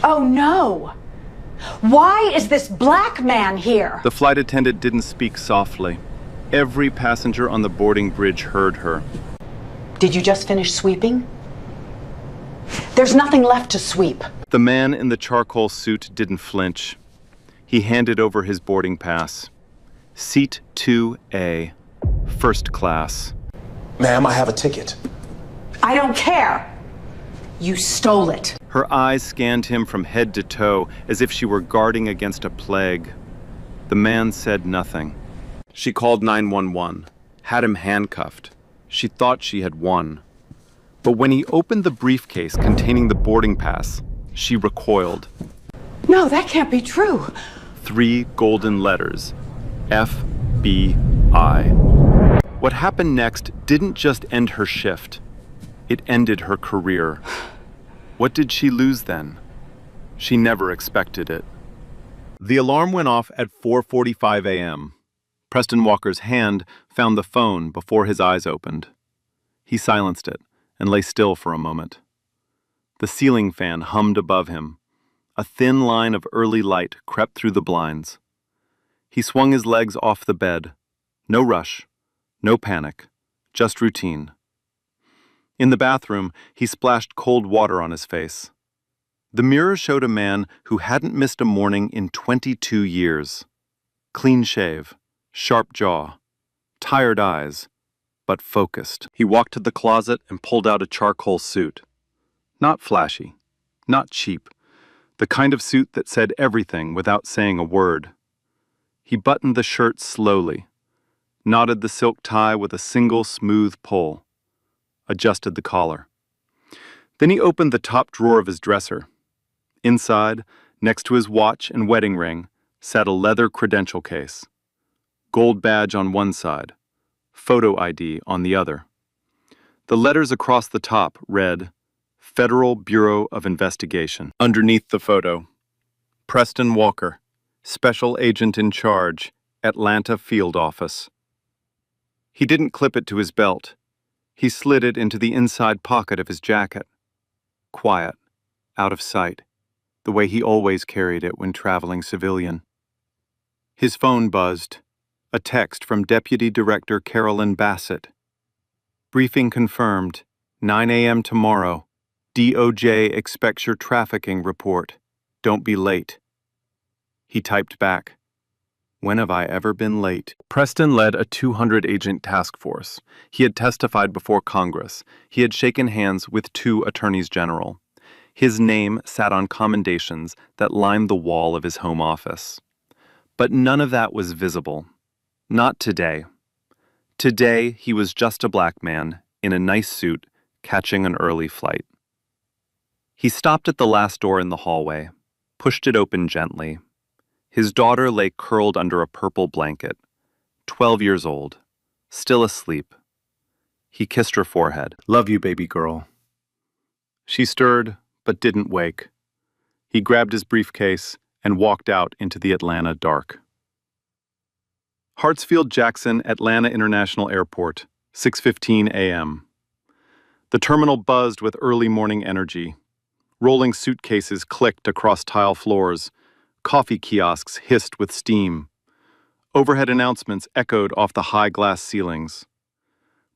Oh no! Why is this black man here? The flight attendant didn't speak softly. Every passenger on the boarding bridge heard her. Did you just finish sweeping? There's nothing left to sweep. The man in the charcoal suit didn't flinch. He handed over his boarding pass. Seat 2A, first class. Ma'am, I have a ticket. I don't care. You stole it. Her eyes scanned him from head to toe as if she were guarding against a plague. The man said nothing. She called 911, had him handcuffed. She thought she had won. But when he opened the briefcase containing the boarding pass, she recoiled. No, that can't be true. 3 golden letters, FBI. What happened next didn't just end her shift. It ended her career. What did she lose then? She never expected it. The alarm went off at 4:45 a.m. Preston Walker's hand found the phone before his eyes opened. He silenced it and lay still for a moment. The ceiling fan hummed above him. A thin line of early light crept through the blinds. He swung his legs off the bed. No rush, no panic, just routine. In the bathroom, he splashed cold water on his face. The mirror showed a man who hadn't missed a morning in 22 years. Clean shave, sharp jaw, tired eyes, but focused. He walked to the closet and pulled out a charcoal suit. Not flashy, not cheap, the kind of suit that said everything without saying a word. He buttoned the shirt slowly, knotted the silk tie with a single smooth pull, adjusted the collar. Then he opened the top drawer of his dresser. Inside, next to his watch and wedding ring, sat a leather credential case. Gold badge on one side, photo ID on the other. The letters across the top read, Federal Bureau of Investigation. Underneath the photo, Preston Walker, Special Agent in Charge, Atlanta Field Office. He didn't clip it to his belt. He slid it into the inside pocket of his jacket. Quiet, out of sight, the way he always carried it when traveling civilian. His phone buzzed. A text from Deputy Director Carolyn Bassett. Briefing confirmed, 9 a.m. tomorrow. DOJ expects your trafficking report. Don't be late. He typed back, when have I ever been late? Preston led a 200-agent task force. He had testified before Congress. He had shaken hands with 2 attorneys general. His name sat on commendations that lined the wall of his home office. But none of that was visible. Not today. Today, he was just a black man in a nice suit catching an early flight. He stopped at the last door in the hallway, pushed it open gently. His daughter lay curled under a purple blanket, 12 years old, still asleep. He kissed her forehead. Love you, baby girl. She stirred, but didn't wake. He grabbed his briefcase and walked out into the Atlanta dark. Hartsfield-Jackson Atlanta International Airport, 6:15 a.m. The terminal buzzed with early morning energy. Rolling suitcases clicked across tile floors. Coffee kiosks hissed with steam. Overhead announcements echoed off the high glass ceilings.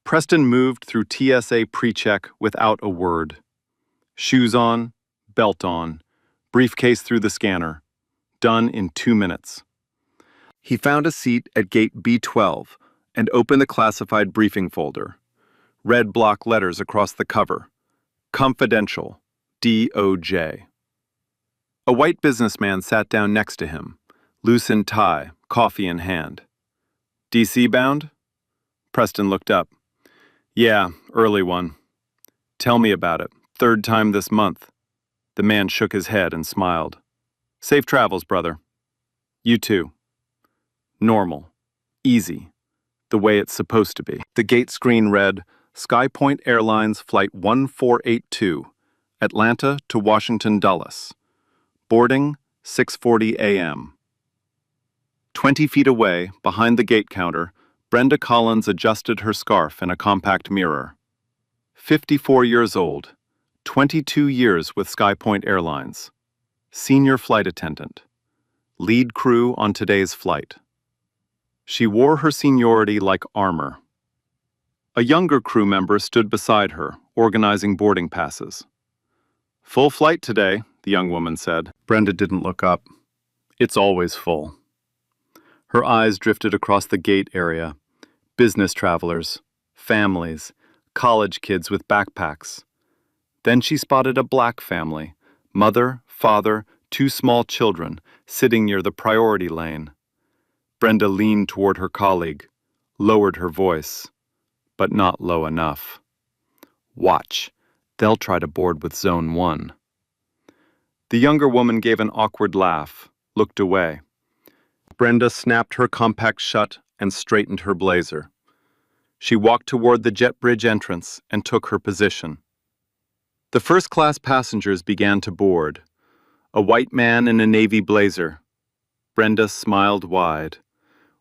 Preston moved through TSA pre-check without a word. Shoes on, belt on, briefcase through the scanner. Done in 2 minutes. He found a seat at gate B12 and opened the classified briefing folder. Red block letters across the cover. Confidential, DOJ. A white businessman sat down next to him, loosened tie, coffee in hand. DC bound? Preston looked up. Yeah, early one. Tell me about it. 3rd time this month. The man shook his head and smiled. Safe travels, brother. You too. Normal. Easy. The way it's supposed to be. The gate screen read, SkyPoint Airlines Flight 1482, Atlanta to Washington Dulles. Boarding, 6:40 a.m. 20 feet away, behind the gate counter, Brenda Collins adjusted her scarf in a compact mirror. 54 years old, 22 years with SkyPoint Airlines. Senior flight attendant. Lead crew on today's flight. She wore her seniority like armor. A younger crew member stood beside her, organizing boarding passes. Full flight today, the young woman said. Brenda didn't look up. It's always full. Her eyes drifted across the gate area. Business travelers, families, college kids with backpacks. Then she spotted a black family, mother, father, 2 small children, sitting near the priority lane. Brenda leaned toward her colleague, lowered her voice, but not low enough. Watch, they'll try to board with Zone 1. The younger woman gave an awkward laugh, looked away. Brenda snapped her compact shut and straightened her blazer. She walked toward the jet bridge entrance and took her position. The first-class passengers began to board. A white man in a navy blazer. Brenda smiled wide.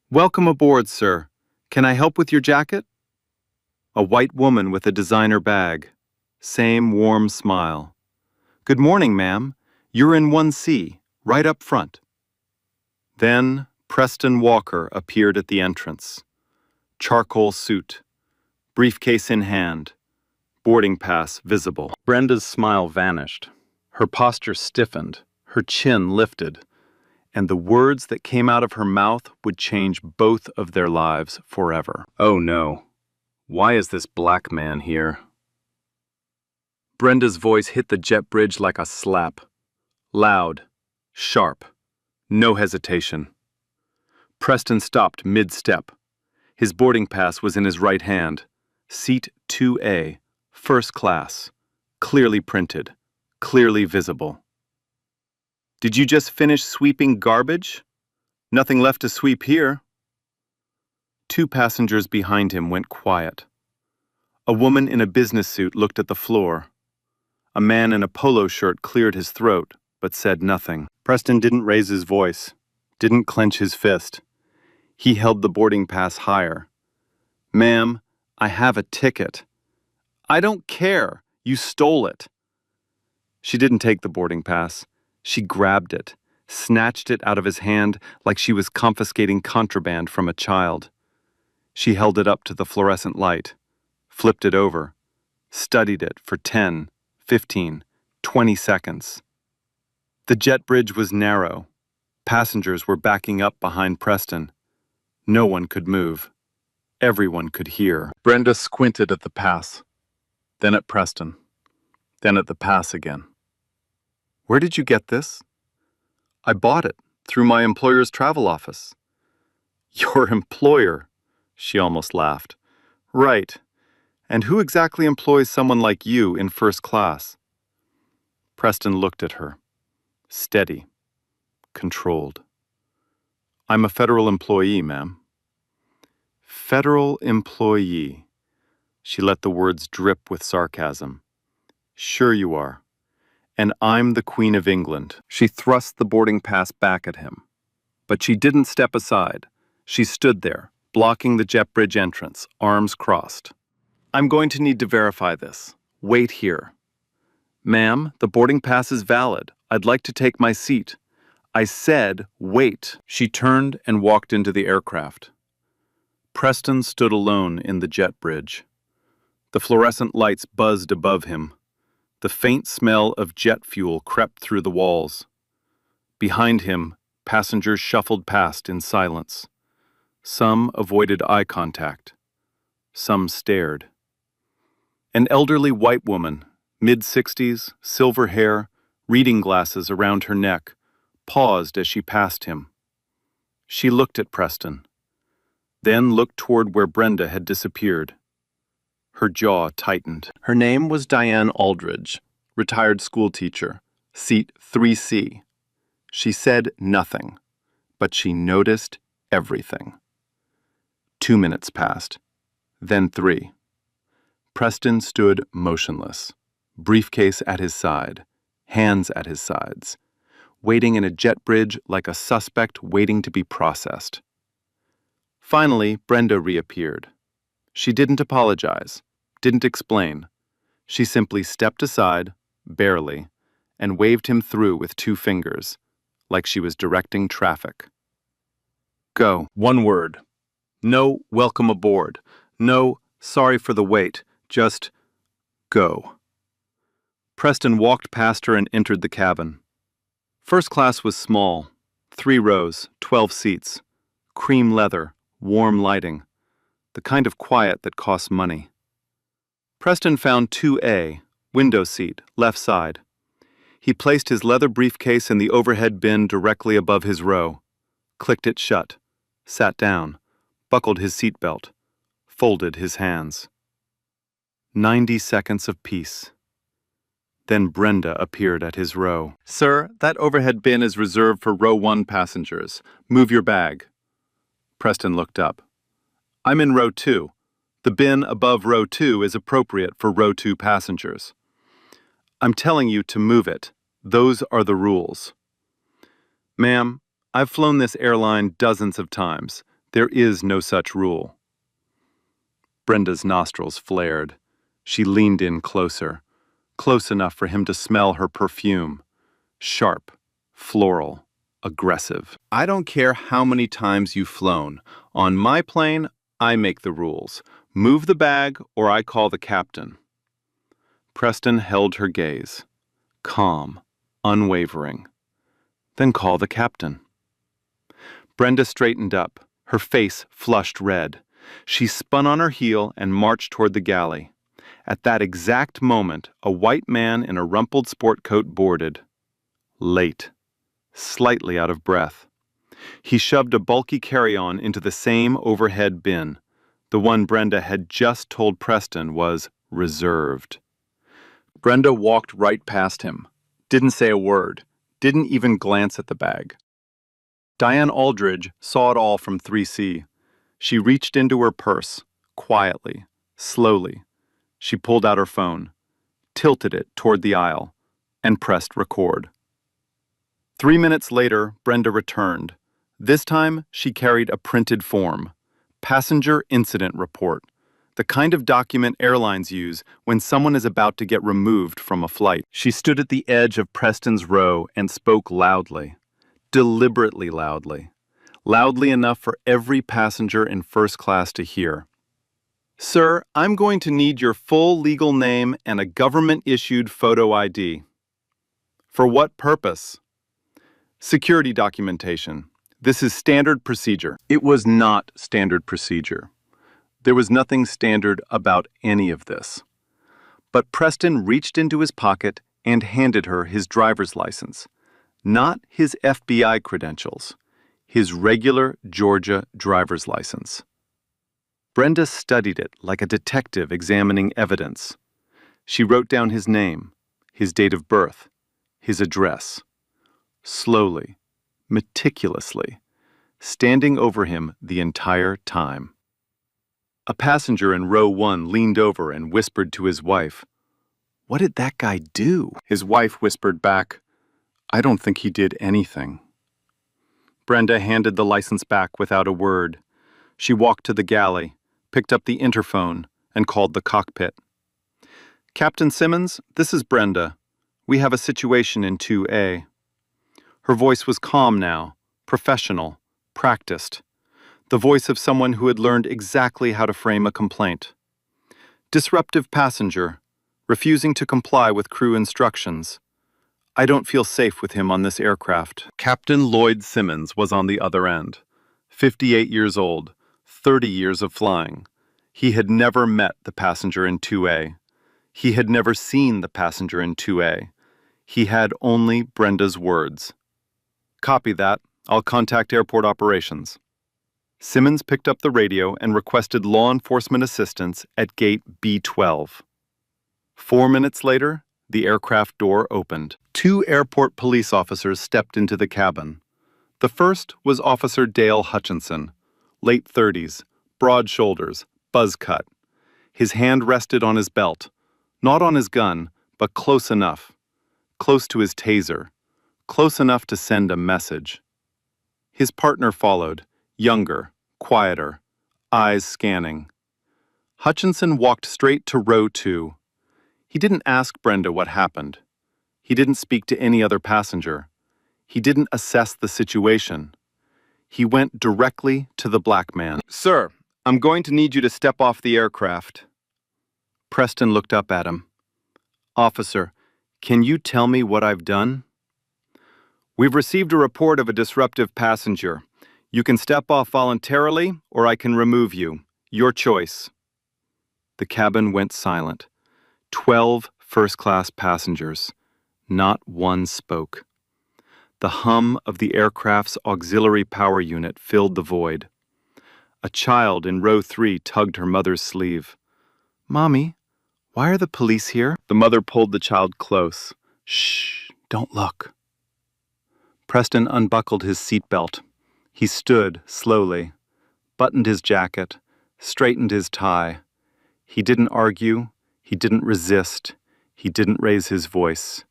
"Welcome aboard, sir. Can I help with your jacket?" A white woman with a designer bag. Same warm smile. "Good morning, ma'am. You're in 1C, right up front." Then Preston Walker appeared at the entrance. Charcoal suit, briefcase in hand, boarding pass visible. Brenda's smile vanished. Her posture stiffened, her chin lifted, and the words that came out of her mouth would change both of their lives forever. Oh no. Why is this black man here? Brenda's voice hit the jet bridge like a slap. Loud, sharp, no hesitation. Preston stopped mid-step. His boarding pass was in his right hand. Seat 2A, first class, clearly printed, clearly visible. "Did you just finish sweeping garbage? Nothing left to sweep here." 2 passengers behind him went quiet. A woman in a business suit looked at the floor. A man in a polo shirt cleared his throat, but said nothing. Preston didn't raise his voice, didn't clench his fist. He held the boarding pass higher. "Ma'am, I have a ticket." "I don't care. You stole it." She didn't take the boarding pass. She grabbed it, snatched it out of his hand like she was confiscating contraband from a child. She held it up to the fluorescent light, flipped it over, studied it for 10, 15, 20 seconds. The jet bridge was narrow. Passengers were backing up behind Preston. No one could move. Everyone could hear. Brenda squinted at the pass, then at Preston, then at the pass again. "Where did you get this?" "I bought it through my employer's travel office." "Your employer?" She almost laughed. "Right. And who exactly employs someone like you in first class?" Preston looked at her. Steady. Controlled. "I'm a federal employee, ma'am." "Federal employee." She let the words drip with sarcasm. "Sure you are. And I'm the Queen of England." She thrust the boarding pass back at him. But she didn't step aside. She stood there, blocking the jet bridge entrance, arms crossed. "I'm going to need to verify this. Wait here." "Ma'am, the boarding pass is valid. I'd like to take my seat." "I said, wait." She turned and walked into the aircraft. Preston stood alone in the jet bridge. The fluorescent lights buzzed above him. The faint smell of jet fuel crept through the walls. Behind him, passengers shuffled past in silence. Some avoided eye contact. Some stared. An elderly white woman, mid-60s, silver hair, reading glasses around her neck, paused as she passed him. She looked at Preston, then looked toward where Brenda had disappeared. Her jaw tightened. Her name was Diane Aldridge, retired schoolteacher, seat 3C. She said nothing, but she noticed everything. 2 minutes passed, then 3. Preston stood motionless, briefcase at his side, hands at his sides, waiting in a jet bridge like a suspect waiting to be processed. Finally, Brenda reappeared. She didn't apologize, didn't explain. She simply stepped aside, barely, and waved him through with 2 fingers, like she was directing traffic. Go. One word. No welcome aboard. No sorry for the wait. Just go. Preston walked past her and entered the cabin. First class was small. 3 rows, 12 seats. Cream leather, warm lighting. The kind of quiet that costs money. Preston found 2A, window seat, left side. He placed his leather briefcase in the overhead bin directly above his row, clicked it shut, sat down, buckled his seatbelt, folded his hands. 90 seconds of peace. Then Brenda appeared at his row. Sir, that overhead bin is reserved for row 1 passengers. Move your bag. Preston looked up. I'm in row 2. The bin above row 2 is appropriate for row 2 passengers. I'm telling you to move it. Those are the rules. Ma'am, I've flown this airline dozens of times. There is no such rule. Brenda's nostrils flared. She leaned in closer, close enough for him to smell her perfume. Sharp, floral, aggressive. I don't care how many times you've flown. On my plane, I make the rules. Move the bag or I call the captain. Preston held her gaze, calm, unwavering. Then call the captain. Brenda straightened up, her face flushed red. She spun on her heel and marched toward the galley. At that exact moment, a white man in a rumpled sport coat boarded. Late, slightly out of breath. He shoved a bulky carry-on into the same overhead bin. The one Brenda had just told Preston was reserved. Brenda walked right past him, didn't say a word, didn't even glance at the bag. Diane Aldridge saw it all from 3C. She reached into her purse, quietly, slowly. She pulled out her phone, tilted it toward the aisle, and pressed record. 3 minutes later, Brenda returned. This time, she carried a printed form. Passenger Incident Report, the kind of document airlines use when someone is about to get removed from a flight. She stood at the edge of Preston's row and spoke loudly, deliberately loudly, loudly enough for every passenger in first class to hear. Sir, I'm going to need your full legal name and a government-issued photo ID. For what purpose? Security documentation. This is standard procedure. It was not standard procedure. There was nothing standard about any of this. But Preston reached into his pocket and handed her his driver's license. Not his FBI credentials. His regular Georgia driver's license. Brenda studied it like a detective examining evidence. She wrote down his name, his date of birth, his address. Slowly, meticulously, standing over him the entire time. A passenger in row 1 leaned over and whispered to his wife, "What did that guy do?" His wife whispered back, "I don't think he did anything." Brenda handed the license back without a word. She walked to the galley, picked up the interphone, and called the cockpit. Captain Simmons, this is Brenda. We have a situation in 2A. Her voice was calm now, professional, practiced. The voice of someone who had learned exactly how to frame a complaint. Disruptive passenger, refusing to comply with crew instructions. I don't feel safe with him on this aircraft. Captain Lloyd Simmons was on the other end. 58 years old, 30 years of flying. He had never met the passenger in 2A. He had never seen the passenger in 2A. He had only Brenda's words. Copy that. I'll contact airport operations. Simmons picked up the radio and requested law enforcement assistance at gate B12. 4 minutes later, the aircraft door opened. 2 airport police officers stepped into the cabin. The first was Officer Dale Hutchinson, late 30s, broad shoulders, buzz cut. His hand rested on his belt, not on his gun, but close enough. Close to his taser. Close enough to send a message. His partner followed, younger, quieter, eyes scanning. Hutchinson walked straight to row 2. He didn't ask Brenda what happened. He didn't speak to any other passenger. He didn't assess the situation. He went directly to the black man. "Sir, I'm going to need you to step off the aircraft." Preston looked up at him. "Officer, can you tell me what I've done?" "We've received a report of a disruptive passenger. You can step off voluntarily, or I can remove you. Your choice." The cabin went silent. 12 first-class passengers. Not one spoke. The hum of the aircraft's auxiliary power unit filled the void. A child in row 3 tugged her mother's sleeve. "Mommy, why are the police here?" The mother pulled the child close. "Shh, don't look." Preston unbuckled his seatbelt. He stood slowly, buttoned his jacket, straightened his tie. He didn't argue, he didn't resist, he didn't raise his voice.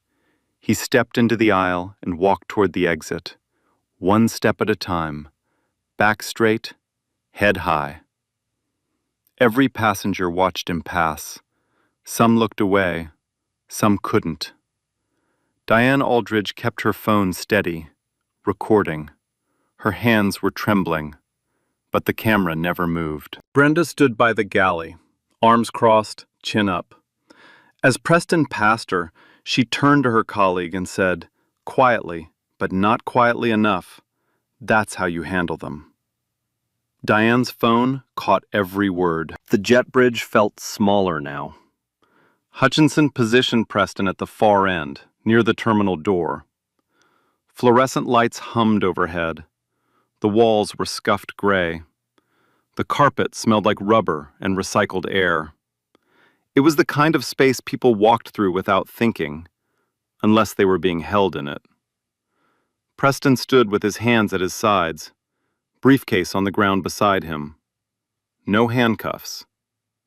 He stepped into the aisle and walked toward the exit, one step at a time, back straight, head high. Every passenger watched him pass. Some looked away, some couldn't. Diane Aldridge kept her phone steady, recording. Her hands were trembling, but the camera never moved. Brenda stood by the galley, arms crossed, chin up. As Preston passed her, she turned to her colleague and said, quietly, but not quietly enough, "That's how you handle them." Diane's phone caught every word. The jet bridge felt smaller now. Hutchinson positioned Preston at the far end, near the terminal door. Fluorescent lights hummed overhead. The walls were scuffed gray. The carpet smelled like rubber and recycled air. It was the kind of space people walked through without thinking, unless they were being held in it. Preston stood with his hands at his sides, briefcase on the ground beside him. No handcuffs.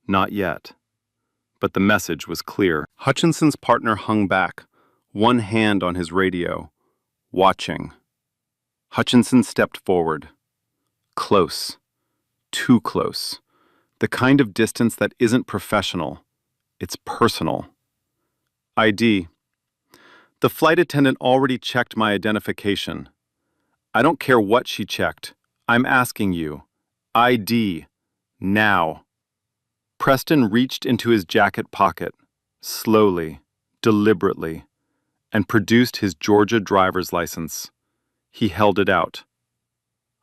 Not yet. But the message was clear. Hutchinson's partner hung back, one hand on his radio, watching. Hutchinson stepped forward. Close. Too close. The kind of distance that isn't professional. It's personal. ID. The flight attendant already checked my identification. I don't care what she checked. I'm asking you. ID. Now. Preston reached into his jacket pocket, slowly, deliberately, and produced his Georgia driver's license. He held it out.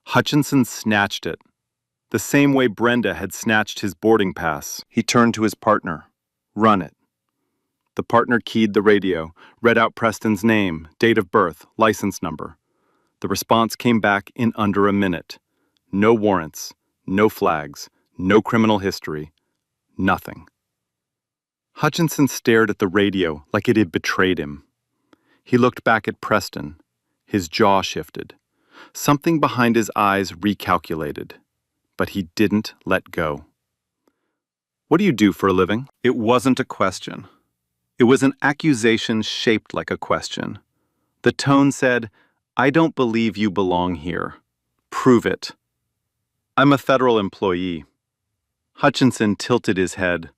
Hutchinson snatched it, the same way Brenda had snatched his boarding pass. He turned to his partner. "Run it." The partner keyed the radio, read out Preston's name, date of birth, license number. The response came back in under a minute. No warrants, no flags, no criminal history, nothing. Hutchinson stared at the radio like it had betrayed him. He looked back at Preston. His jaw shifted. Something behind his eyes recalculated, but he didn't let go. "What do you do for a living?" It wasn't a question. It was an accusation shaped like a question. The tone said, "I don't believe you belong here. Prove it." "I'm a federal employee." Hutchinson tilted his head.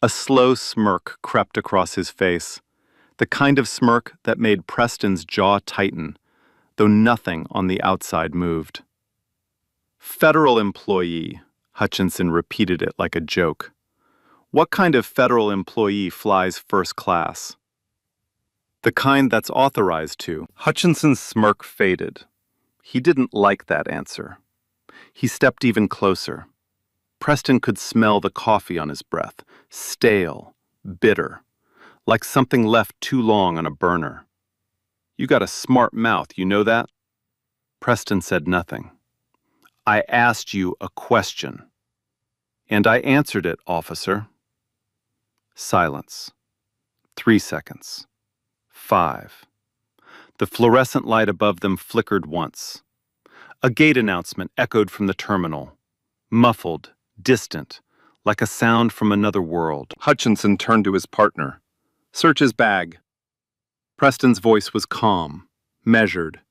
A slow smirk crept across his face, the kind of smirk that made Preston's jaw tighten, though nothing on the outside moved. "Federal employee," Hutchinson repeated it like a joke. "What kind of federal employee flies first class?" "The kind that's authorized to." Hutchinson's smirk faded. He didn't like that answer. He stepped even closer. Preston could smell the coffee on his breath, stale, bitter, like something left too long on a burner. "You got a smart mouth, you know that?" Preston said nothing. "I asked you a question." "And I answered it, officer." Silence. 3 seconds. 5. The fluorescent light above them flickered once. A gate announcement echoed from the terminal, muffled, distant, like a sound from another world. Hutchinson turned to his partner. "Search his bag." Preston's voice was calm, measured,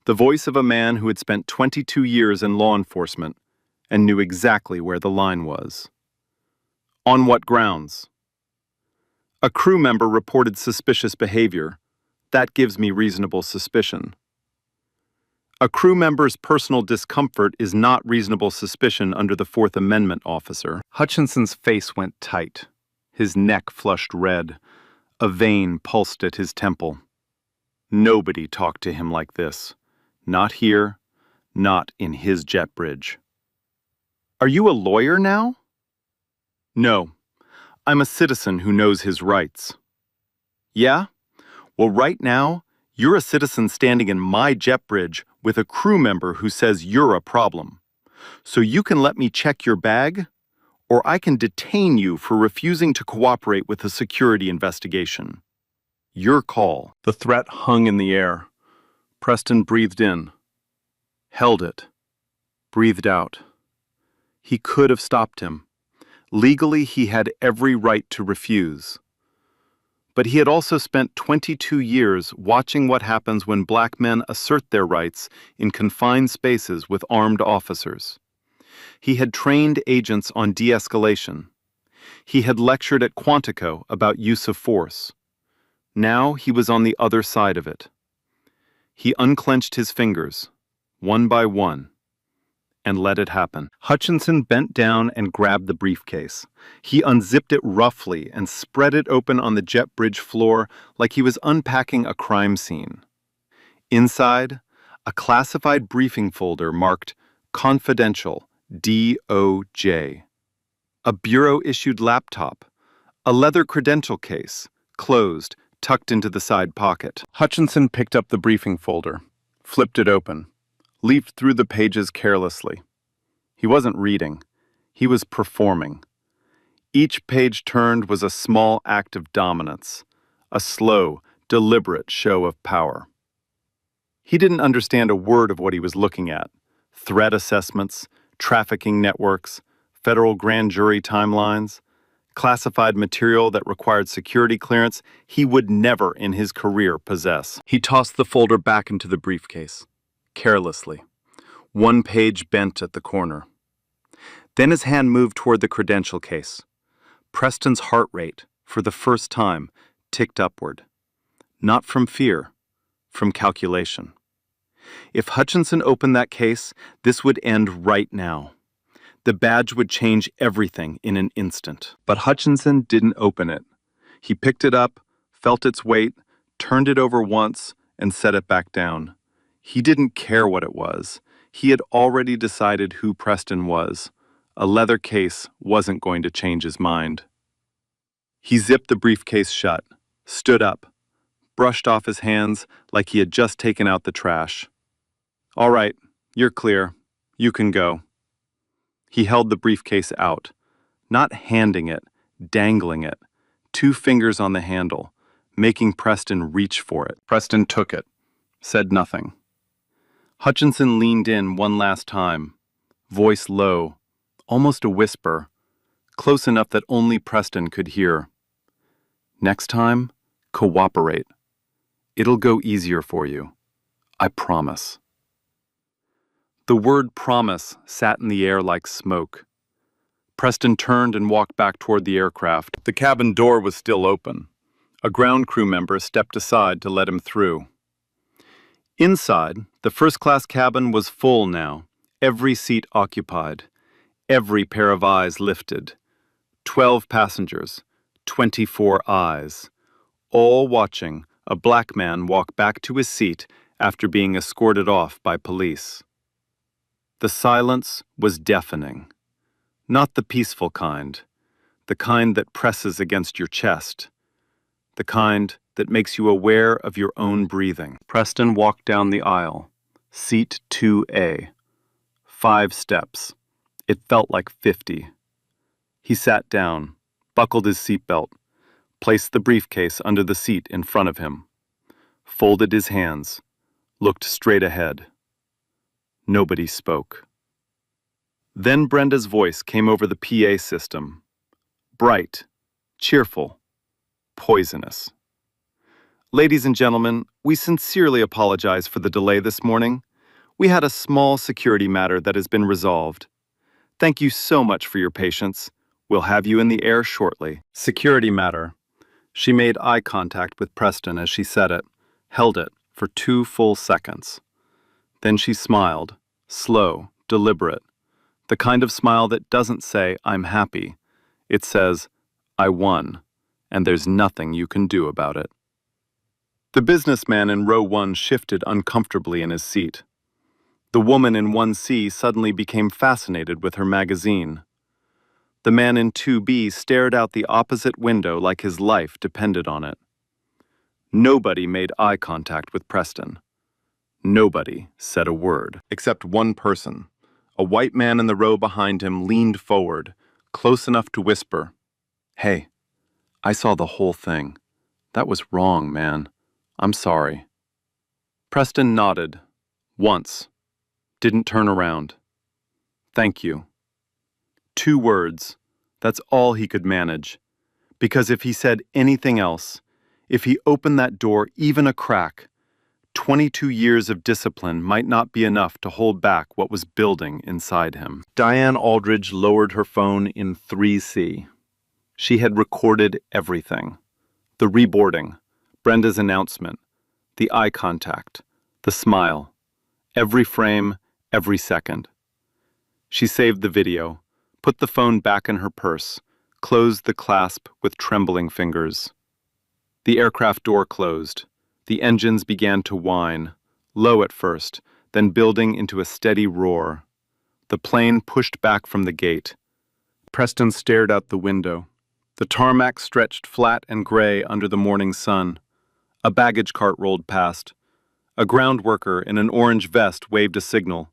the voice of a man who had spent 22 years in law enforcement and knew exactly where the line was. "On what grounds?" A crew member reported suspicious behavior. That gives me reasonable suspicion. A crew member's personal discomfort is not reasonable suspicion under the Fourth Amendment, officer. Hutchinson's face went tight. His neck flushed red. A vein pulsed at his temple. Nobody talked to him like this. Not here, not in his jet bridge. Are you a lawyer now? No, I'm a citizen who knows his rights. Yeah? Well, right now, you're a citizen standing in my jet bridge with a crew member who says you're a problem. So you can let me check your bag, or I can detain you for refusing to cooperate with a security investigation. Your call. The threat hung in the air. Preston breathed in, held it, breathed out. He could have stopped him. Legally, he had every right to refuse. But he had also spent 22 years watching what happens when black men assert their rights in confined spaces with armed officers. He had trained agents on de-escalation. He had lectured at Quantico about use of force. Now he was on the other side of it. He unclenched his fingers, one by one, and let it happen. Hutchinson bent down and grabbed the briefcase. He unzipped it roughly and spread it open on the jet bridge floor like he was unpacking a crime scene. Inside, a classified briefing folder marked Confidential, DOJ. A bureau-issued laptop, a leather credential case, closed, tucked into the side pocket. Hutchinson picked up the briefing folder, flipped it open, leafed through the pages carelessly. He wasn't reading. He was performing. Each page turned was a small act of dominance, a slow, deliberate show of power. He didn't understand a word of what he was looking at. Threat assessments, trafficking networks, federal grand jury timelines, classified material that required security clearance he would never in his career possess. He tossed the folder back into the briefcase, carelessly, one page bent at the corner. Then his hand moved toward the credential case. Preston's heart rate, for the first time, ticked upward. Not from fear, from calculation. If Hutchinson opened that case, this would end right now. The badge would change everything in an instant. But Hutchinson didn't open it. He picked it up, felt its weight, turned it over once, and set it back down. He didn't care what it was. He had already decided who Preston was. A leather case wasn't going to change his mind. He zipped the briefcase shut, stood up, brushed off his hands like he had just taken out the trash. All right, you're clear. You can go. He held the briefcase out, not handing it, dangling it, 2 fingers on the handle, making Preston reach for it. Preston took it, said nothing. Hutchinson leaned in one last time, voice low, almost a whisper, close enough that only Preston could hear. Next time, cooperate. It'll go easier for you. I promise. The word promise sat in the air like smoke. Preston turned and walked back toward the aircraft. The cabin door was still open. A ground crew member stepped aside to let him through. Inside, the first-class cabin was full now, every seat occupied, every pair of eyes lifted. 12 passengers, 24 eyes, all watching a black man walk back to his seat after being escorted off by police. The silence was deafening. Not the peaceful kind, the kind that presses against your chest, the kind that makes you aware of your own breathing. Preston walked down the aisle, seat 2A. 5 steps. It felt like 50. He sat down, buckled his seatbelt, placed the briefcase under the seat in front of him, folded his hands, looked straight ahead. Nobody spoke. Then Brenda's voice came over the PA system. Bright, cheerful, poisonous. Ladies and gentlemen, we sincerely apologize for the delay this morning. We had a small security matter that has been resolved. Thank you so much for your patience. We'll have you in the air shortly. Security matter. She made eye contact with Preston as she said it, held it for 2 full seconds. Then she smiled, slow, deliberate, the kind of smile that doesn't say, "I'm happy." It says, "I won, and there's nothing you can do about it." The businessman in row 1 shifted uncomfortably in his seat. The woman in 1C suddenly became fascinated with her magazine. The man in 2B stared out the opposite window like his life depended on it. Nobody made eye contact with Preston. Nobody said a word, except one person. A white man in the row behind him leaned forward, close enough to whisper, "Hey, I saw the whole thing. That was wrong, man. I'm sorry." Preston nodded. Once. Didn't turn around. "Thank you." 2 words. That's all he could manage. Because if he said anything else, if he opened that door even a crack, 22 years of discipline might not be enough to hold back what was building inside him. Diane Aldridge lowered her phone in 3C. She had recorded everything. The reboarding, Brenda's announcement, the eye contact, the smile, every frame, every second. She saved the video, put the phone back in her purse, closed the clasp with trembling fingers. The aircraft door closed. The engines began to whine, low at first, then building into a steady roar. The plane pushed back from the gate. Preston stared out the window. The tarmac stretched flat and gray under the morning sun. A baggage cart rolled past. A ground worker in an orange vest waved a signal.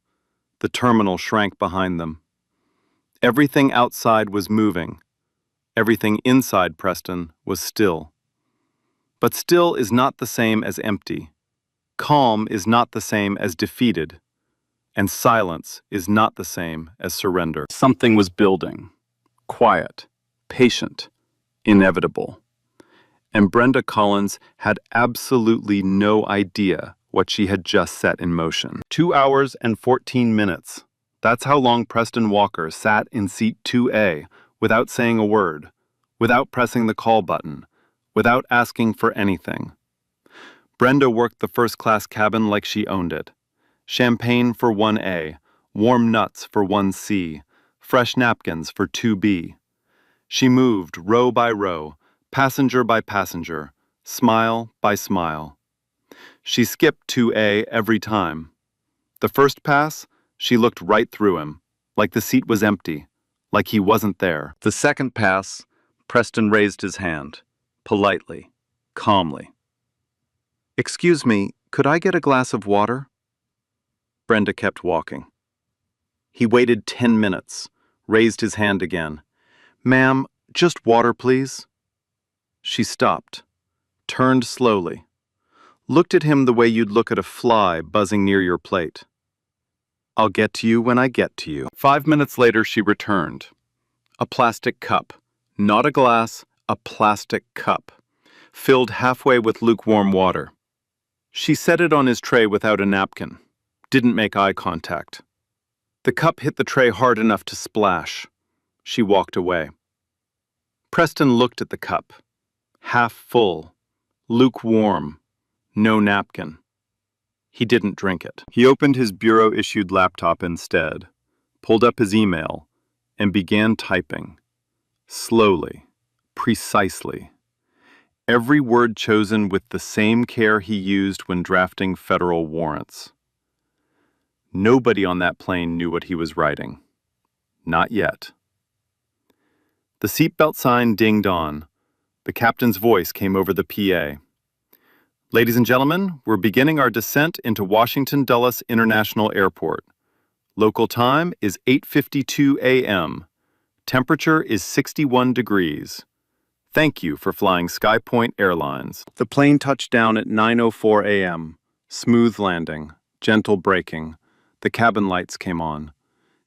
The terminal shrank behind them. Everything outside was moving. Everything inside Preston was still. But still is not the same as empty. Calm is not the same as defeated. And silence is not the same as surrender. Something was building. Quiet, patient, inevitable. And Brenda Collins had absolutely no idea what she had just set in motion. 2 hours and 14 minutes. That's how long Preston Walker sat in seat 2A without saying a word, without pressing the call button, without asking for anything. Brenda worked the first-class cabin like she owned it. Champagne for 1A, warm nuts for 1C, fresh napkins for 2B. She moved row by row, passenger by passenger, smile by smile. She skipped 2A every time. The first pass, she looked right through him, like the seat was empty, like he wasn't there. The second pass, Preston raised his hand, politely, calmly. "Excuse me, could I get a glass of water?" Brenda kept walking. He waited 10 minutes, raised his hand again. "Ma'am, just water, please." She stopped, turned slowly, looked at him the way you'd look at a fly buzzing near your plate. "I'll get to you when I get to you." 5 minutes later, she returned. A plastic cup, not a glass, a plastic cup, filled halfway with lukewarm water. She set it on his tray without a napkin, didn't make eye contact. The cup hit the tray hard enough to splash. She walked away. Preston looked at the cup, half full, lukewarm, no napkin. He didn't drink it. He opened his bureau-issued laptop instead, pulled up his email, and began typing. Slowly, precisely. Every word chosen with the same care he used when drafting federal warrants. Nobody on that plane knew what he was writing. Not yet. The seatbelt sign dinged on. The captain's voice came over the PA. "Ladies and gentlemen, we're beginning our descent into Washington Dulles International Airport. Local time is 8:52 a.m. Temperature is 61 degrees. Thank you for flying SkyPoint Airlines." The plane touched down at 9:04 a.m. Smooth landing, gentle braking. The cabin lights came on.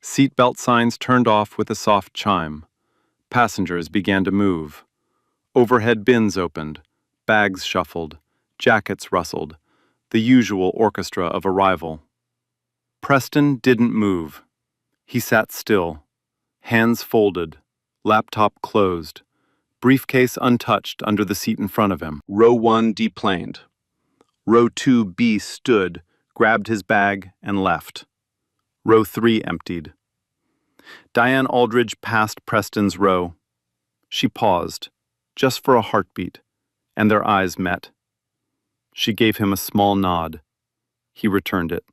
Seatbelt signs turned off with a soft chime. Passengers began to move. Overhead bins opened, bags shuffled, jackets rustled, the usual orchestra of arrival. Preston didn't move. He sat still, hands folded, laptop closed, briefcase untouched under the seat in front of him. Row 1 deplaned. Row 2B stood, grabbed his bag, and left. Row 3 emptied. Diane Aldridge passed Preston's row. She paused, just for a heartbeat, and their eyes met. She gave him a small nod. He returned it.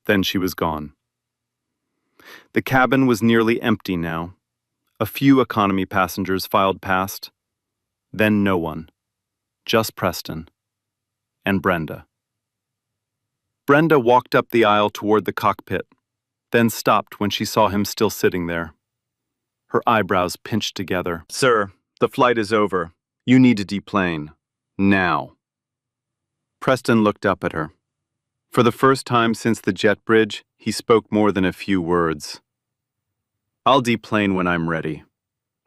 Then she was gone. The cabin was nearly empty now. A few economy passengers filed past. Then no one. Just Preston. And Brenda. Brenda walked up the aisle toward the cockpit, then stopped when she saw him still sitting there. Her eyebrows pinched together. "Sir, the flight is over. You need to deplane. Now." Preston looked up at her. For the first time since the jet bridge, he spoke more than a few words. "I'll deplane when I'm ready.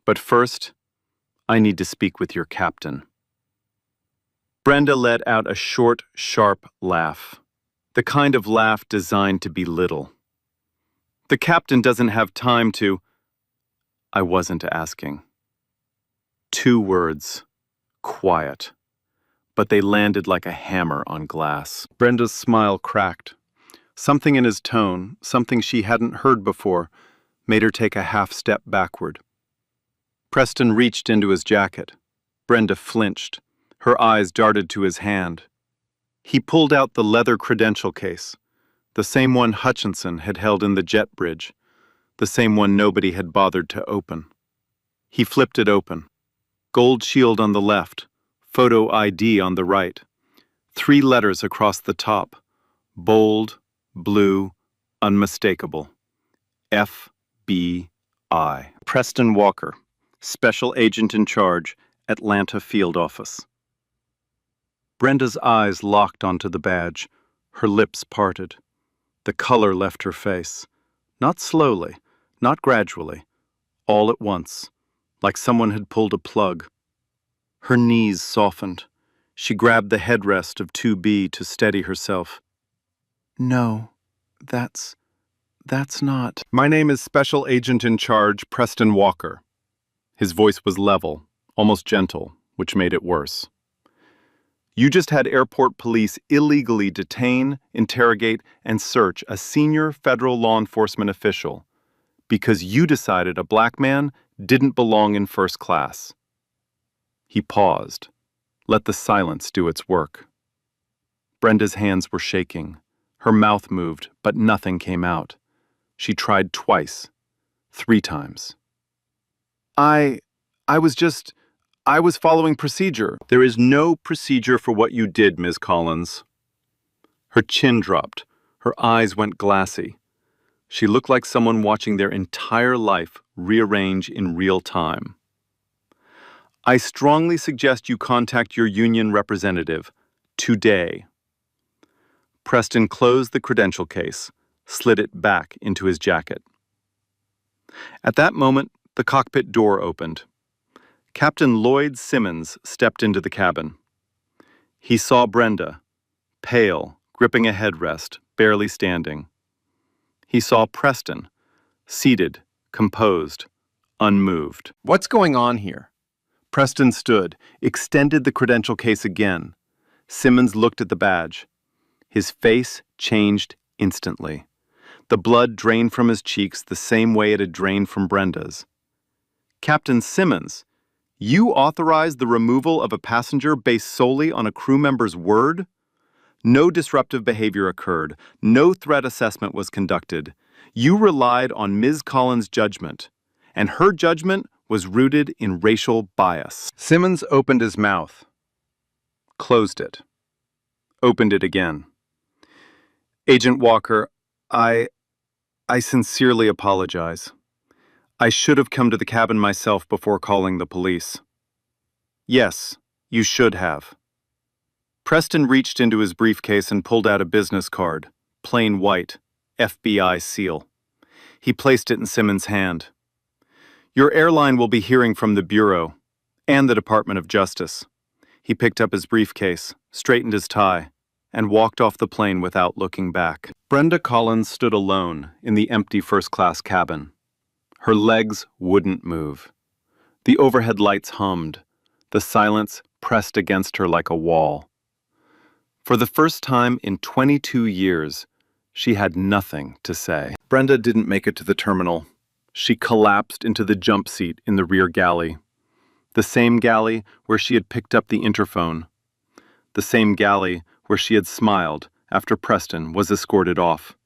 But first, I need to speak with your captain." Brenda let out a short, sharp laugh. The kind of laugh designed to belittle. "The captain doesn't have time to—" "I wasn't asking." 2 words. Quiet. But they landed like a hammer on glass. Brenda's smile cracked. Something in his tone, something she hadn't heard before, made her take a half step backward. Preston reached into his jacket. Brenda flinched. Her eyes darted to his hand. He pulled out the leather credential case, the same one Hutchinson had held in the jet bridge, the same one nobody had bothered to open. He flipped it open. Gold shield on the left, photo ID on the right. 3 letters across the top, bold, blue, unmistakable. FBI. Preston Walker, Special Agent in Charge, Atlanta Field Office. Brenda's eyes locked onto the badge. Her lips parted. The color left her face. Not slowly, not gradually. All at once, like someone had pulled a plug. Her knees softened. She grabbed the headrest of 2B to steady herself. "No, that's not—" "My name is Special Agent in Charge, Preston Walker." His voice was level, almost gentle, which made it worse. "You just had airport police illegally detain, interrogate, and search a senior federal law enforcement official because you decided a black man didn't belong in first class." He paused. Let the silence do its work. Brenda's hands were shaking. Her mouth moved, but nothing came out. She tried twice, 3 times. I was following procedure." "There is no procedure for what you did, Ms. Collins." Her chin dropped. Her eyes went glassy. She looked like someone watching their entire life rearrange in real time. "I strongly suggest you contact your union representative today." Preston closed the credential case, slid it back into his jacket. At that moment, the cockpit door opened. Captain Lloyd Simmons stepped into the cabin. He saw Brenda, pale, gripping a headrest, barely standing. He saw Preston, seated, composed, unmoved. "What's going on here?" Preston stood, extended the credential case again. Simmons looked at the badge. His face changed instantly. The blood drained from his cheeks the same way it had drained from Brenda's. "Captain Simmons, you authorized the removal of a passenger based solely on a crew member's word? No disruptive behavior occurred. No threat assessment was conducted. You relied on Ms. Collins' judgment, and her judgment was rooted in racial bias." Simmons opened his mouth, closed it, opened it again. "Agent Walker, I sincerely apologize. I should have come to the cabin myself before calling the police." "Yes, you should have." Preston reached into his briefcase and pulled out a business card, plain white, FBI seal. He placed it in Simmons' hand. "Your airline will be hearing from the Bureau and the Department of Justice." He picked up his briefcase, straightened his tie, and walked off the plane without looking back. Brenda Collins stood alone in the empty first-class cabin. Her legs wouldn't move. The overhead lights hummed. The silence pressed against her like a wall. For the first time in 22 years, she had nothing to say. Brenda didn't make it to the terminal. She collapsed into the jump seat in the rear galley. The same galley where she had picked up the interphone. The same galley where she had smiled after Preston was escorted off.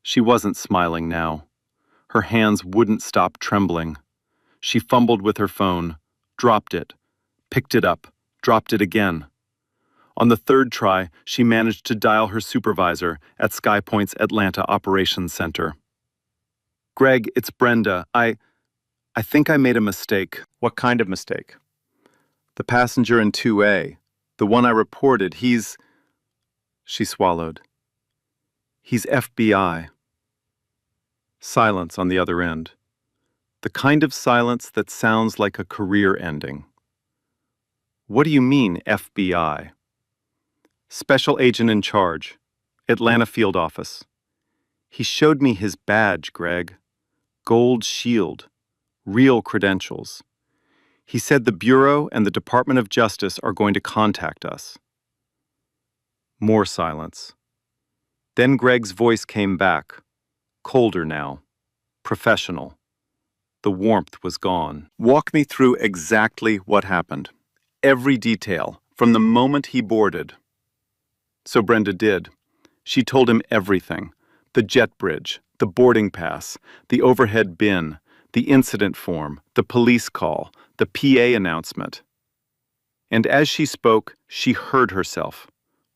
She wasn't smiling now. Her hands wouldn't stop trembling. She fumbled with her phone, dropped it, picked it up, dropped it again. On the third try, she managed to dial her supervisor at SkyPoint's Atlanta Operations Center. "Greg, it's Brenda. I think I made a mistake." "What kind of mistake?" "The passenger in 2A, the one I reported, he's..." She swallowed. "He's FBI." Silence on the other end. The kind of silence that sounds like a career ending. "What do you mean, FBI?" "Special Agent in Charge, Atlanta Field Office. He showed me his badge, Greg. Gold shield, real credentials. He said the Bureau and the Department of Justice are going to contact us." More silence. Then Greg's voice came back, colder now, professional. The warmth was gone. "Walk me through exactly what happened. Every detail, from the moment he boarded." So Brenda did. She told him everything. The jet bridge, the boarding pass, the overhead bin, the incident form, the police call, the PA announcement. And as she spoke, she heard herself.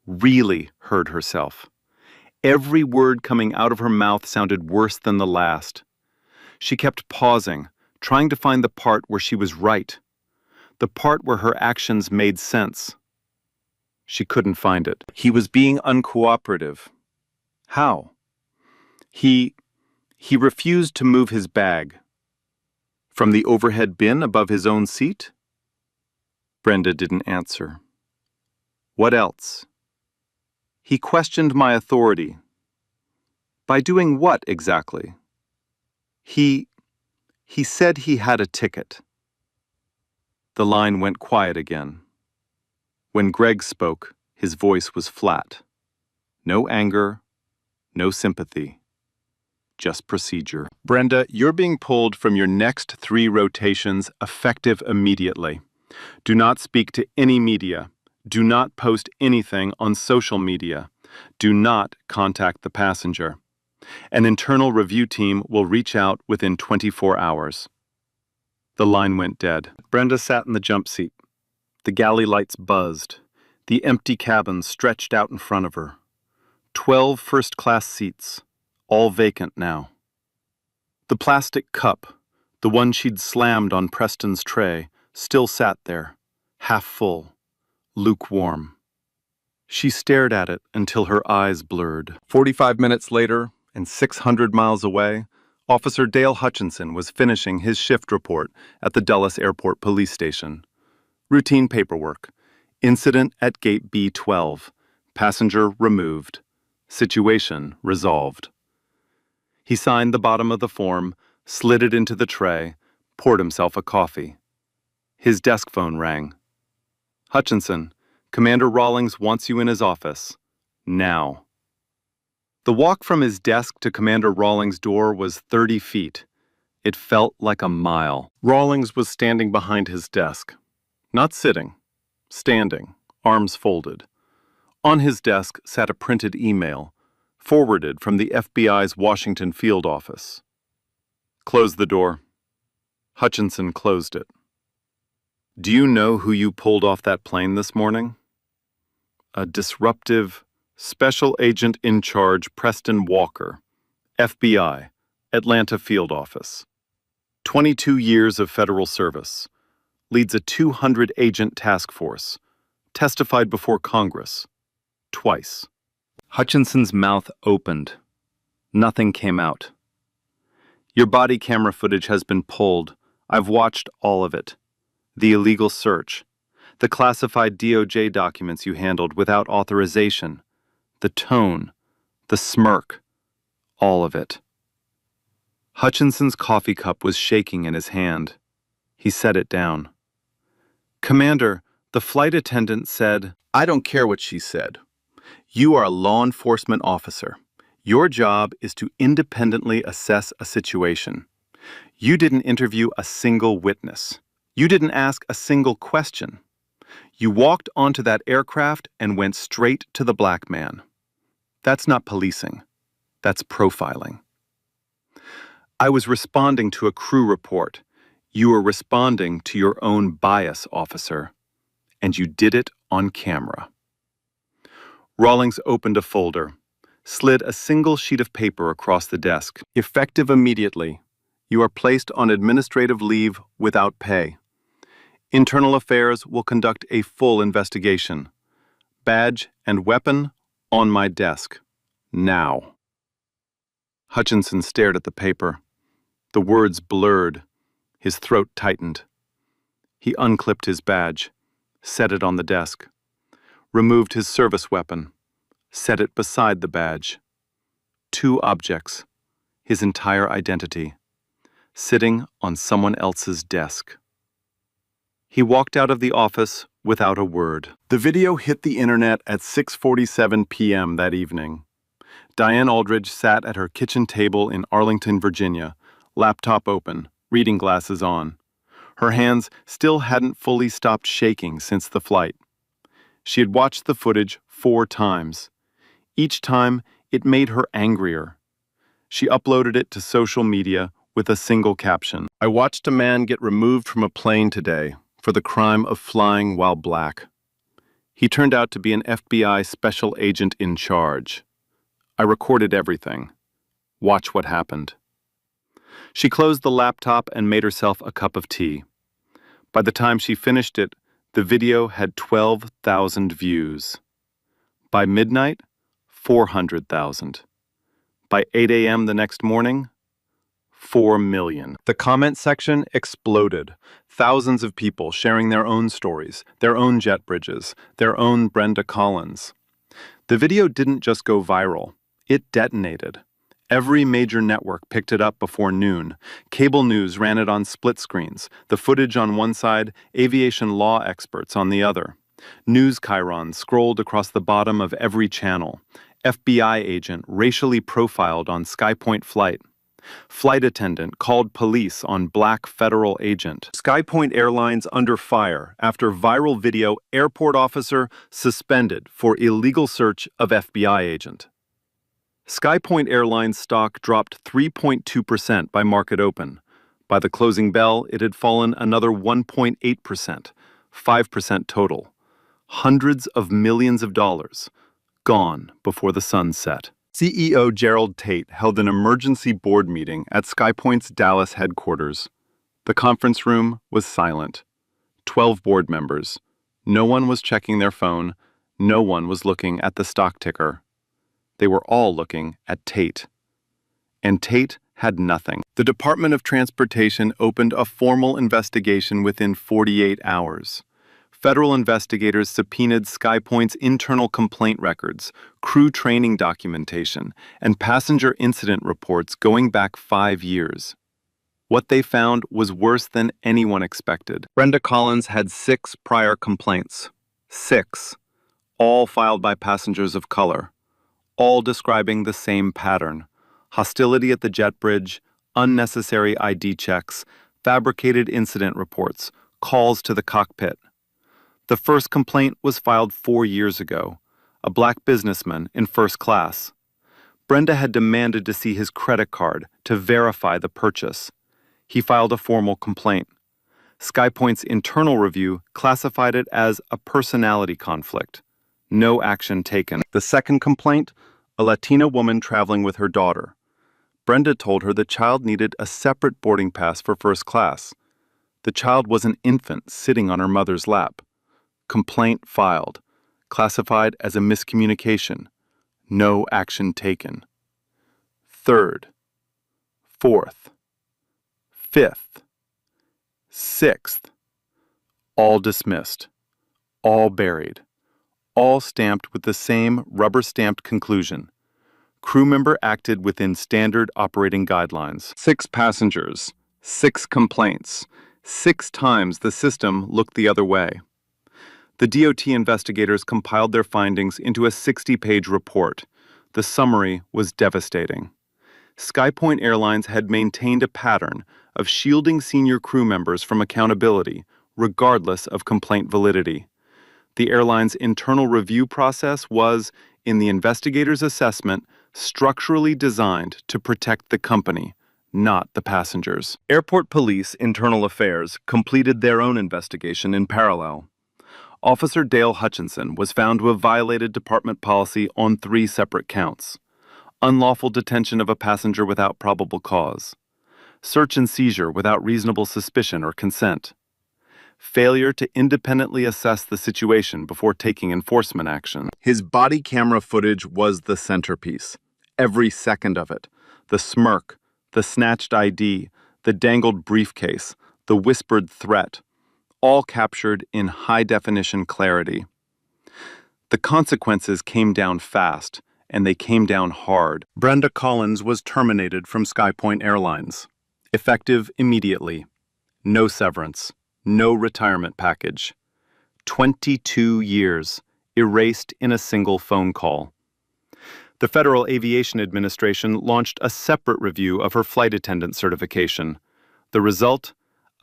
Really heard herself. Every word coming out of her mouth sounded worse than the last. She kept pausing, trying to find the part where she was right, the part where her actions made sense. She couldn't find it. He was being uncooperative. How? He refused to move his bag. From the overhead bin above his own seat? Brenda didn't answer. What else? He questioned my authority. By doing what exactly? He said he had a ticket. The line went quiet again. When Greg spoke, his voice was flat. No anger, no sympathy. Just procedure. "Brenda, you're being pulled from your next 3 rotations effective immediately. Do not speak to any media. Do not post anything on social media. Do not contact the passenger. An internal review team will reach out within 24 hours. The line went dead. Brenda sat in the jump seat. The galley lights buzzed. The empty cabin stretched out in front of her. 12 first-class seats, all vacant now. The plastic cup, the one she'd slammed on Preston's tray, still sat there, half full, lukewarm. She stared at it until her eyes blurred. 45 minutes later, and 600 miles away, Officer Dale Hutchinson was finishing his shift report at the Dulles Airport Police Station. Routine paperwork. Incident at Gate B12. Passenger removed. Situation resolved. He signed the bottom of the form, slid it into the tray, poured himself a coffee. His desk phone rang. "Hutchinson, Commander Rawlings wants you in his office. Now." The walk from his desk to Commander Rawlings' door was 30 feet. It felt like a mile. Rawlings was standing behind his desk. Not sitting. Standing, arms folded. On his desk sat a printed email, forwarded from the FBI's Washington field office. "Close the door." Hutchinson closed it. "Do you know who you pulled off that plane this morning?" A disruptive, Special Agent in Charge Preston Walker, FBI, Atlanta Field Office. 22 years of federal service. Leads a 200-agent task force. Testified before Congress. Twice. Hutchinson's mouth opened. Nothing came out. "Your body camera footage has been pulled. I've watched all of it. The illegal search. The classified DOJ documents you handled without authorization. The tone. The smirk. All of it." Hutchinson's coffee cup was shaking in his hand. He set it down. "Commander, the flight attendant said—" I don't care what she said. You are a law enforcement officer. Your job is to independently assess a situation. You didn't interview a single witness. You didn't ask a single question. You walked onto that aircraft and went straight to the black man. That's not policing. That's profiling. I was responding to a crew report. You were responding to your own bias, officer. And you did it on camera." Rawlings opened a folder, slid a single sheet of paper across the desk. "Effective immediately. You are placed on administrative leave without pay. Internal Affairs will conduct a full investigation. Badge and weapon on my desk. Now." Hutchinson stared at the paper. The words blurred. His throat tightened. He unclipped his badge, set it on the desk, removed his service weapon, set it beside the badge. Two objects, his entire identity, sitting on someone else's desk. He walked out of the office without a word. The video hit the internet at 6:47 p.m. that evening. Diane Aldridge sat at her kitchen table in Arlington, Virginia, laptop open, reading glasses on. Her hands still hadn't fully stopped shaking since the flight. She had watched the footage 4 times. Each time, it made her angrier. She uploaded it to social media with a single caption. "I watched a man get removed from a plane today for the crime of flying while black. He turned out to be an FBI special agent in charge. I recorded everything. Watch what happened." She closed the laptop and made herself a cup of tea. By the time she finished it, the video had 12,000 views. By midnight, 400,000. By 8 a.m. the next morning, 4 million. The comment section exploded. Thousands of people sharing their own stories, their own jet bridges, their own Brenda Collins. The video didn't just go viral. It detonated. Every major network picked it up before noon. Cable news ran it on split screens, the footage on one side, aviation law experts on the other. News chyrons scrolled across the bottom of every channel. FBI agent racially profiled on Skypoint flight. Flight attendant called police on black federal agent. Skypoint Airlines under fire after viral video airport officer suspended for illegal search of FBI agent. Skypoint Airlines stock dropped 3.2% by market open. By the closing bell, it had fallen another 1.8%, 5% total. Hundreds of millions of dollars, gone before the sun set. CEO Gerald Tate held an emergency board meeting at Skypoint's Dallas headquarters. The conference room was silent. 12 board members. No one was checking their phone. No one was looking at the stock ticker. They were all looking at Tate. And Tate had nothing. The Department of Transportation opened a formal investigation within 48 hours. Federal investigators subpoenaed Skypoint's internal complaint records, crew training documentation, and passenger incident reports going back 5 years. What they found was worse than anyone expected. Brenda Collins had 6 prior complaints. 6. All filed by passengers of color. All describing the same pattern: hostility at the jet bridge, unnecessary ID checks, fabricated incident reports, calls to the cockpit. The first complaint was filed 4 years ago, a black businessman in first class. Brenda had demanded to see his credit card to verify the purchase. He filed a formal complaint. Skypoint's internal review classified it as a personality conflict. No action taken. The second complaint, a Latina woman traveling with her daughter. Brenda told her the child needed a separate boarding pass for first class. The child was an infant sitting on her mother's lap. Complaint filed. Classified as a miscommunication. No action taken. Third, fourth, fifth, sixth. All dismissed. All buried. All stamped with the same rubber-stamped conclusion. Crew member acted within standard operating guidelines. 6 passengers, 6 complaints, 6 times the system looked the other way. The DOT investigators compiled their findings into a 60-page report. The summary was devastating. SkyPoint Airlines had maintained a pattern of shielding senior crew members from accountability, regardless of complaint validity. The airline's internal review process was, in the investigators' assessment, structurally designed to protect the company, not the passengers. Airport Police Internal Affairs completed their own investigation in parallel. Officer Dale Hutchinson was found to have violated department policy on 3 separate counts: unlawful detention of a passenger without probable cause, search and seizure without reasonable suspicion or consent, failure to independently assess the situation before taking enforcement action. His body camera footage was the centerpiece. Every second of it. The smirk, the snatched ID, the dangled briefcase, the whispered threat, all captured in high-definition clarity. The consequences came down fast, and they came down hard. Brenda Collins was terminated from SkyPoint Airlines. Effective immediately. No severance. No retirement package. 22 years, erased in a single phone call. The Federal Aviation Administration launched a separate review of her flight attendant certification. The result?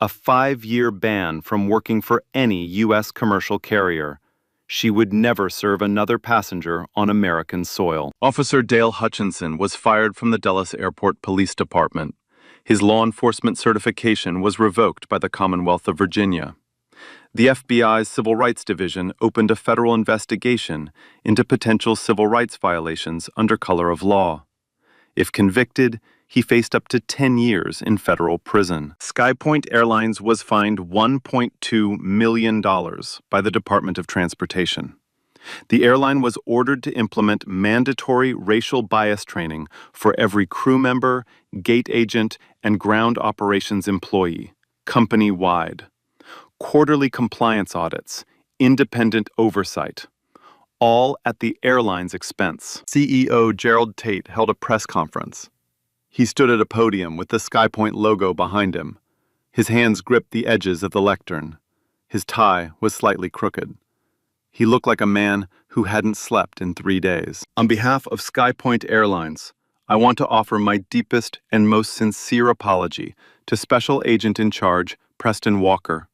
A 5-year ban from working for any U.S. commercial carrier. She would never serve another passenger on American soil. Officer Dale Hutchinson was fired from the Dulles Airport Police Department. His law enforcement certification was revoked by the Commonwealth of Virginia. The FBI's Civil Rights Division opened a federal investigation into potential civil rights violations under color of law. If convicted, he faced up to 10 years in federal prison. SkyPoint Airlines was fined $1.2 million by the Department of Transportation. The airline was ordered to implement mandatory racial bias training for every crew member, gate agent, and ground operations employee, company-wide. Quarterly compliance audits, independent oversight, all at the airline's expense. CEO Gerald Tate held a press conference. He stood at a podium with the SkyPoint logo behind him. His hands gripped the edges of the lectern. His tie was slightly crooked. He looked like a man who hadn't slept in 3 days. On behalf of SkyPoint Airlines, I want to offer my deepest and most sincere apology to Special Agent in Charge Preston Walker.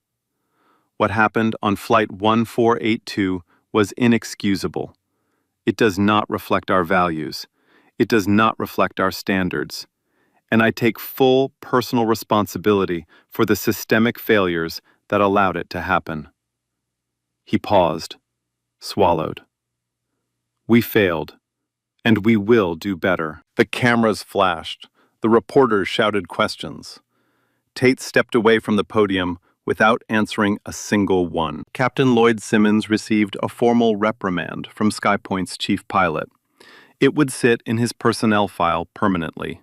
What happened on Flight 1482 was inexcusable. It does not reflect our values. It does not reflect our standards. And I take full personal responsibility for the systemic failures that allowed it to happen. He paused, swallowed. We failed, and we will do better. The cameras flashed. The reporters shouted questions. Tate stepped away from the podium without answering a single one. Captain Lloyd Simmons received a formal reprimand from SkyPoint's chief pilot. It would sit in his personnel file permanently.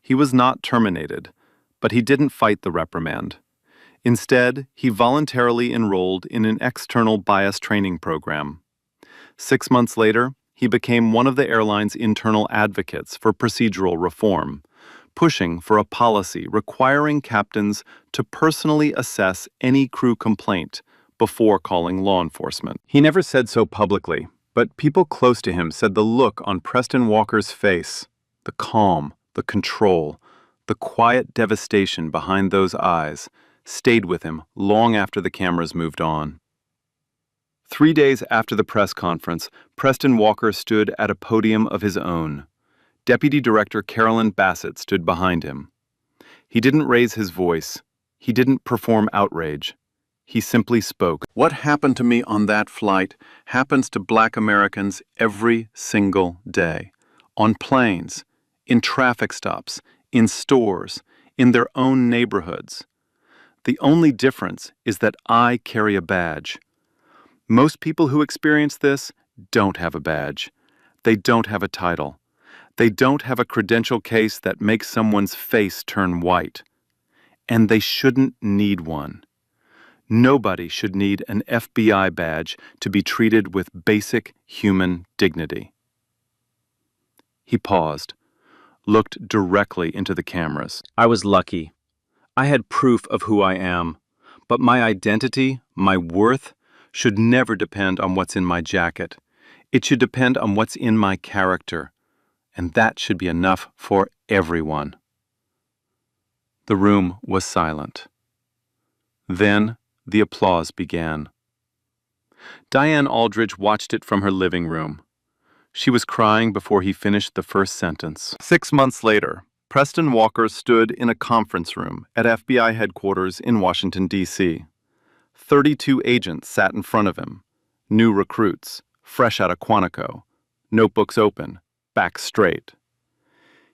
He was not terminated, but he didn't fight the reprimand. Instead, he voluntarily enrolled in an external bias training program. 6 months later, he became one of the airline's internal advocates for procedural reform, pushing for a policy requiring captains to personally assess any crew complaint before calling law enforcement. He never said so publicly, but people close to him said the look on Preston Walker's face, the calm, the control, the quiet devastation behind those eyes, stayed with him long after the cameras moved on. 3 days after the press conference, Preston Walker stood at a podium of his own. Deputy Director Carolyn Bassett stood behind him. He didn't raise his voice. He didn't perform outrage. He simply spoke. What happened to me on that flight happens to Black Americans every single day. On planes, in traffic stops, in stores, in their own neighborhoods. The only difference is that I carry a badge. Most people who experience this don't have a badge. They don't have a title. They don't have a credential case that makes someone's face turn white. And they shouldn't need one. Nobody should need an FBI badge to be treated with basic human dignity. He paused, looked directly into the cameras. I was lucky. I had proof of who I am, But my identity, my worth, should never depend on what's in my jacket. It should depend on what's in my character, and that should be enough for everyone." The room was silent. Then the applause began. Diane Aldridge watched it from her living room. She was crying before he finished the first sentence. 6 months later, Preston Walker stood in a conference room at FBI headquarters in Washington, D.C. 32 agents sat in front of him, new recruits, fresh out of Quantico, notebooks open, backs straight.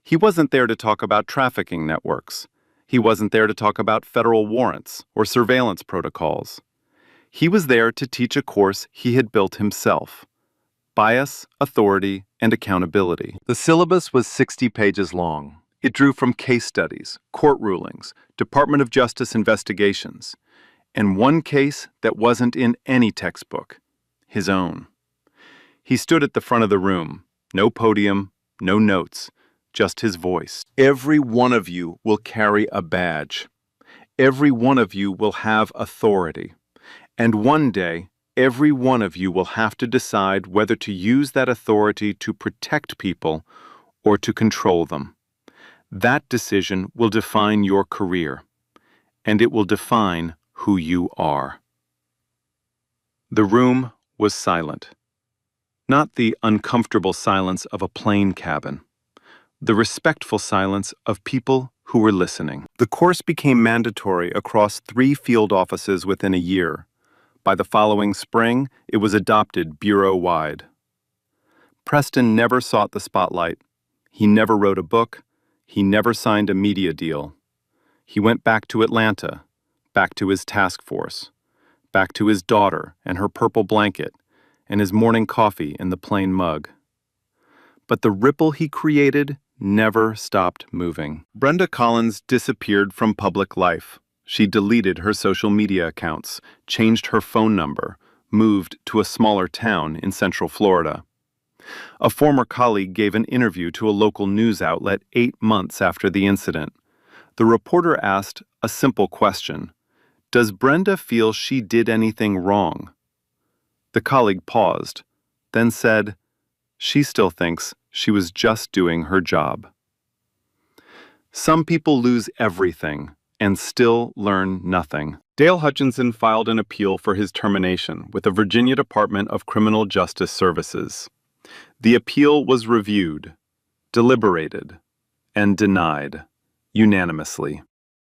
He wasn't there to talk about trafficking networks. He wasn't there to talk about federal warrants or surveillance protocols. He was there to teach a course he had built himself: bias, authority, and accountability. The syllabus was 60 pages long. It drew from case studies, court rulings, Department of Justice investigations, and one case that wasn't in any textbook, his own. He stood at the front of the room, no podium, no notes, just his voice. "Every one of you will carry a badge. Every one of you will have authority. And one day, every one of you will have to decide whether to use that authority to protect people or to control them. That decision will define your career, and it will define who you are." The room was silent. Not the uncomfortable silence of a plane cabin. The respectful silence of people who were listening. The course became mandatory across 3 field offices within a year. By the following spring, it was adopted bureau-wide. Preston never sought the spotlight. He never wrote a book. He never signed a media deal. He went back to Atlanta, back to his task force, back to his daughter and her purple blanket, and his morning coffee in the plain mug. But the ripple he created never stopped moving. Brenda Collins disappeared from public life. She deleted her social media accounts, changed her phone number, moved to a smaller town in Central Florida. A former colleague gave an interview to a local news outlet 8 months after the incident. The reporter asked a simple question: "Does Brenda feel she did anything wrong?" The colleague paused, then said, "She still thinks she was just doing her job." Some people lose everything and still learn nothing. Dale Hutchinson filed an appeal for his termination with the Virginia Department of Criminal Justice Services. The appeal was reviewed, deliberated, and denied unanimously.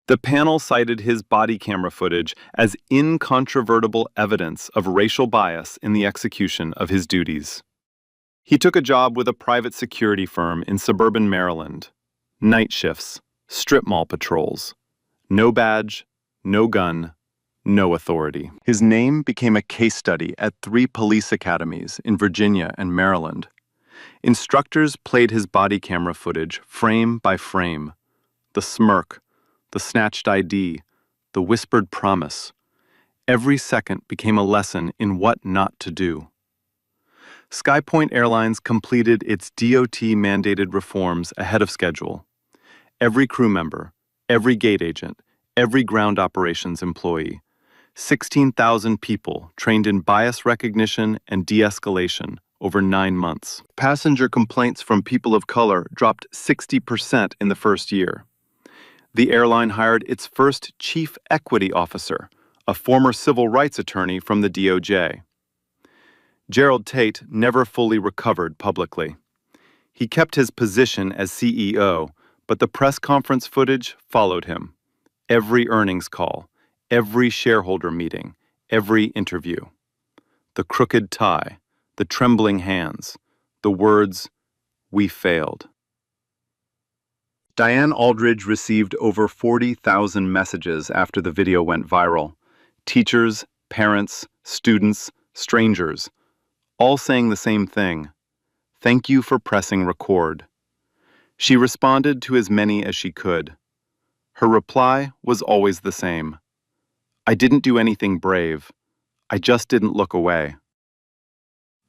The panel cited his body camera footage as incontrovertible evidence of racial bias in the execution of his duties. He took a job with a private security firm in suburban Maryland. Night shifts, strip mall patrols. No badge, no gun, no authority. His name became a case study at 3 police academies in Virginia and Maryland. Instructors played his body camera footage frame by frame. The smirk, the snatched ID, the whispered promise. Every second became a lesson in what not to do. SkyPoint Airlines completed its DOT-mandated reforms ahead of schedule. Every crew member, every gate agent, every ground operations employee, 16,000 people trained in bias recognition and de-escalation over 9 months. Passenger complaints from people of color dropped 60% in the first year. The airline hired its first chief equity officer, a former civil rights attorney from the DOJ. Gerald Tate never fully recovered publicly. He kept his position as CEO, but the press conference footage followed him. Every earnings call, every shareholder meeting, every interview. The crooked tie, the trembling hands, the words, "We failed." Diane Aldridge received over 40,000 messages after the video went viral. Teachers, parents, students, strangers, all saying the same thing: "Thank you for pressing record." She responded to as many as she could. Her reply was always the same: "I didn't do anything brave. I just didn't look away."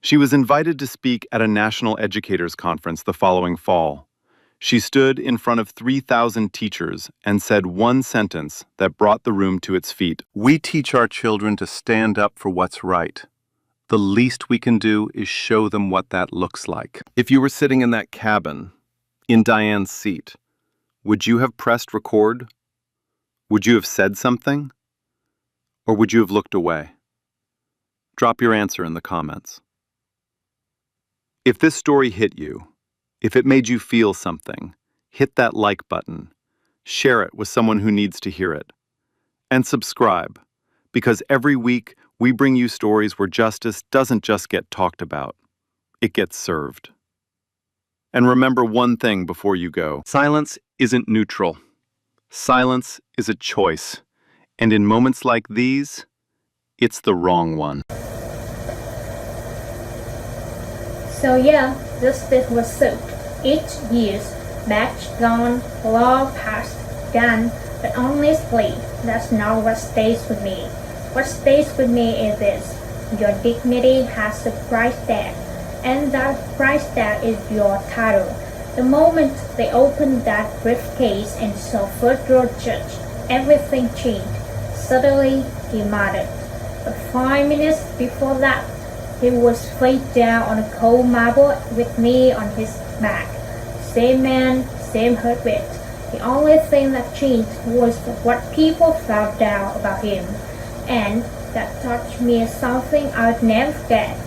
She was invited to speak at a national educators conference the following fall. She stood in front of 3,000 teachers and said one sentence that brought the room to its feet. We teach our children to stand up for what's right. The least we can do is show them what that looks like. If you were sitting in that cabin, in Diane's seat, would you have pressed record? Would you have said something? Or would you have looked away? Drop your answer in the comments. If this story hit you, if it made you feel something, hit that like button, share it with someone who needs to hear it, and subscribe, because every week we bring you stories where justice doesn't just get talked about, it gets served. And remember one thing before you go. Silence isn't neutral. Silence is a choice, and in moments like these, it's the wrong one. So yeah, justice was served. 8 years, batch gone, law passed, done, but honestly, that's not what stays with me. What stays with me is this: your dignity has a price tag, and that price tag is your title. The moment they opened that briefcase and saw federal judge, everything changed. Suddenly, he mattered. But 5 minutes before that, he was face down on a cold marble with me on his back. Same man, same heartbeat. The only thing that changed was what people found out about him. And that taught me something I'd never forget.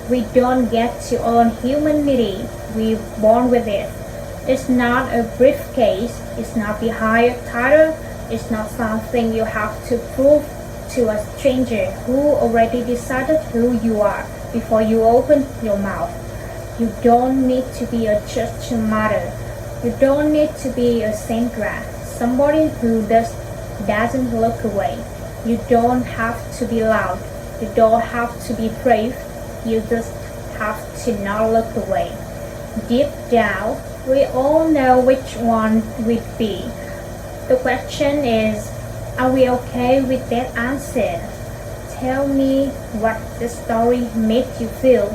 We don't get to earn humanity, we're born with it. It's not a briefcase, it's not behind a title, it's not something you have to prove to a stranger who already decided who you are before you open your mouth. You don't need to be a judge matter. You don't need to be a Sandra, somebody who doesn't look away. You don't have to be loud. You don't have to be brave. You just have to not look away. Deep down, we all know which one we'd be. The question is, are we okay with that answer? Tell me what the story made you feel.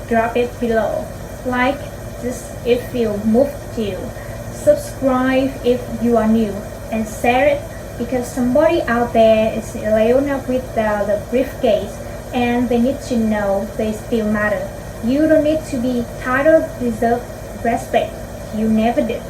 Drop it below. Like this if it moved you. Subscribe if you are new. And share it because somebody out there is alone with the briefcase and they need to know they still matter. You don't need to be titled, deserve respect. You never did.